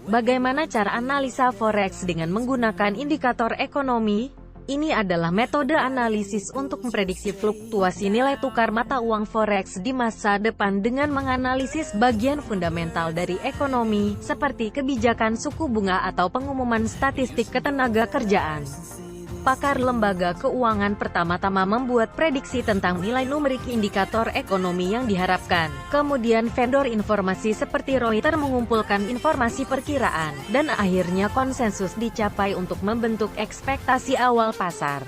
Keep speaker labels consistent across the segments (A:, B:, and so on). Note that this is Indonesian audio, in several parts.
A: Bagaimana cara analisa forex dengan menggunakan indikator ekonomi? Ini adalah metode analisis untuk memprediksi fluktuasi nilai tukar mata uang forex di masa depan dengan menganalisis bagian fundamental dari ekonomi, seperti kebijakan suku bunga atau pengumuman statistik ketenagakerjaan. Pakar lembaga keuangan pertama-tama membuat prediksi tentang nilai numerik indikator ekonomi yang diharapkan. Kemudian vendor informasi seperti Reuters mengumpulkan informasi perkiraan, dan akhirnya konsensus dicapai untuk membentuk ekspektasi awal pasar.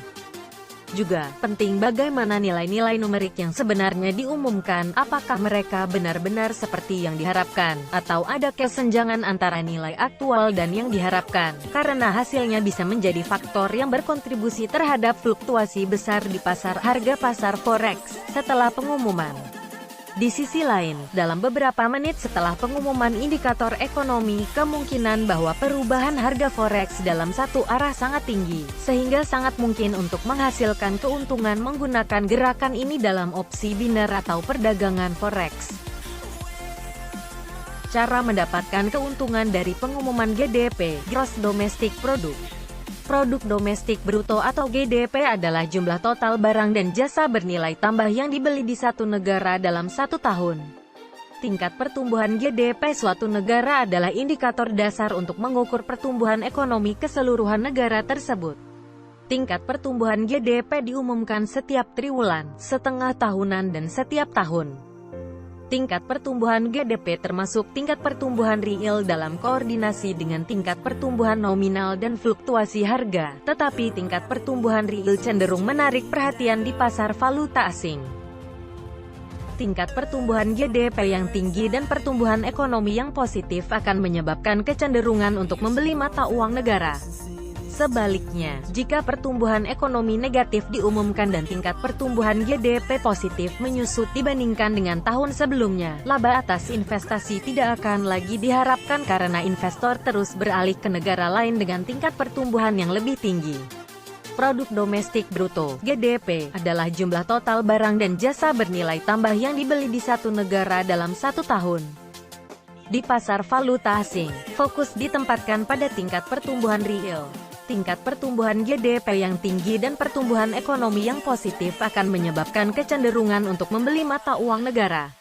A: Juga, penting bagaimana nilai-nilai numerik yang sebenarnya diumumkan, apakah mereka benar-benar seperti yang diharapkan, atau ada kesenjangan antara nilai aktual dan yang diharapkan, karena hasilnya bisa menjadi faktor yang berkontribusi terhadap fluktuasi besar di harga pasar forex setelah pengumuman. Di sisi lain, dalam beberapa menit setelah pengumuman indikator ekonomi, kemungkinan bahwa perubahan harga forex dalam satu arah sangat tinggi, sehingga sangat mungkin untuk menghasilkan keuntungan menggunakan gerakan ini dalam opsi biner atau perdagangan forex. Cara mendapatkan keuntungan dari pengumuman GDP, Gross Domestic Product. Produk domestik bruto atau GDP adalah jumlah total barang dan jasa bernilai tambah yang dibeli di satu negara dalam satu tahun. Tingkat pertumbuhan GDP suatu negara adalah indikator dasar untuk mengukur pertumbuhan ekonomi keseluruhan negara tersebut. Tingkat pertumbuhan GDP diumumkan setiap triwulan, setengah tahunan dan setiap tahun. Tingkat pertumbuhan GDP termasuk tingkat pertumbuhan real dalam koordinasi dengan tingkat pertumbuhan nominal dan fluktuasi harga, tetapi tingkat pertumbuhan real cenderung menarik perhatian di pasar valuta asing. Tingkat pertumbuhan GDP yang tinggi dan pertumbuhan ekonomi yang positif akan menyebabkan kecenderungan untuk membeli mata uang negara. Sebaliknya, jika pertumbuhan ekonomi negatif diumumkan dan tingkat pertumbuhan GDP positif menyusut dibandingkan dengan tahun sebelumnya, laba atas investasi tidak akan lagi diharapkan karena investor terus beralih ke negara lain dengan tingkat pertumbuhan yang lebih tinggi. Produk domestik bruto, GDP, adalah jumlah total barang dan jasa bernilai tambah yang dibeli di satu negara dalam satu tahun. Di pasar valuta asing, fokus ditempatkan pada tingkat pertumbuhan real. Tingkat pertumbuhan GDP yang tinggi dan pertumbuhan ekonomi yang positif akan menyebabkan kecenderungan untuk membeli mata uang negara.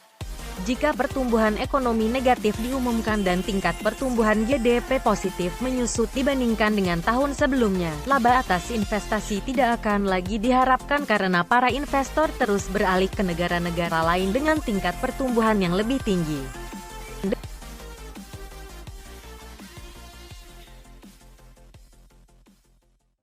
A: Jika pertumbuhan ekonomi negatif diumumkan dan tingkat pertumbuhan GDP positif menyusut dibandingkan dengan tahun sebelumnya, laba atas investasi tidak akan lagi diharapkan karena para investor terus beralih ke negara-negara lain dengan tingkat pertumbuhan yang lebih tinggi.